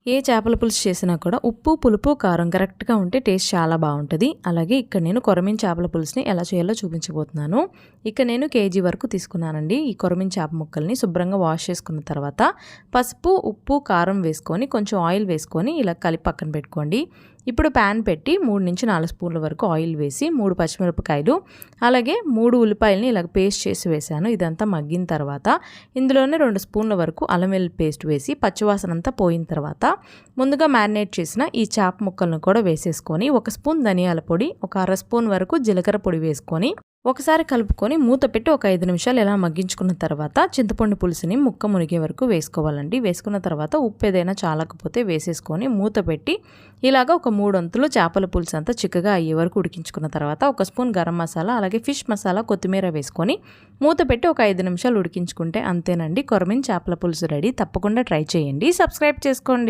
ఏ చేపల పులుసు చేసినా కూడా ఉప్పు, పులుపు, కారం కరెక్ట్‌గా ఉంటే టేస్ట్ చాలా బావుంటది. అలాగే ఇక్కడ నేను కొరమీను చేపల పులుసుని ఎలా చేయాలో చూపించబోతున్నాను. ఇక్కడ నేను కేజీ వరకు తీసుకున్నానండి. ఈ కొరమీను చేప ముక్కల్ని శుభ్రంగా వాష్ చేసుకున్న తర్వాత పసుపు, ఉప్పు, కారం వేసుకొని కొంచెం ఆయిల్ వేసుకొని ఇలా కలిపి పక్కన పెట్టుకోండి. ఇప్పుడు ప్యాన్ పెట్టి 3-4 స్పూన్ల వరకు ఆయిల్ వేసి 3 పచ్చిమిరపకాయలు అలాగే 3 ఉల్లిపాయలని ఇలా పేస్ట్ చేసి వేసాను. ఇదంతా మగ్గిన తర్వాత ఇందులోనే 2 స్పూన్ల వరకు అల్లం వెల్లుల్లి పేస్ట్ వేసి పచ్చివాసన అంతా పోయిన తర్వాత ముందుగా మ్యారినేట్ చేసిన ఈ చేప ముక్కలను కూడా వేసేసుకొని 1 స్పూన్ ధనియాల పొడి, ఒక అర స్పూన్ వరకు జీలకర్ర పొడి వేసుకొని ఒకసారి కలుపుకొని మూత పెట్టి ఒక 5 నిమిషాలు ఇలా మగ్గించుకున్న తర్వాత చింతపండు పులుసుని ముక్క మునిగే వరకు వేసుకోవాలండి. వేసుకున్న తర్వాత ఉప్పు ఏదైనా చాలకపోతే వేసేసుకొని మూత పెట్టి ఇలాగ ఒక 3 వంతులు చేపల పులుసు అంతా చిక్కగా అయ్యే వరకు ఉడికించుకున్న తర్వాత 1 స్పూన్ గరం మసాలా అలాగే ఫిష్ మసాలా, కొత్తిమీర వేసుకొని మూత పెట్టి ఒక 5 నిమిషాలు ఉడికించుకుంటే అంతేనండి, కొరమీను చేపల పులుసు రెడీ. తప్పకుండా ట్రై చేయండి. సబ్స్క్రైబ్ చేసుకోండి.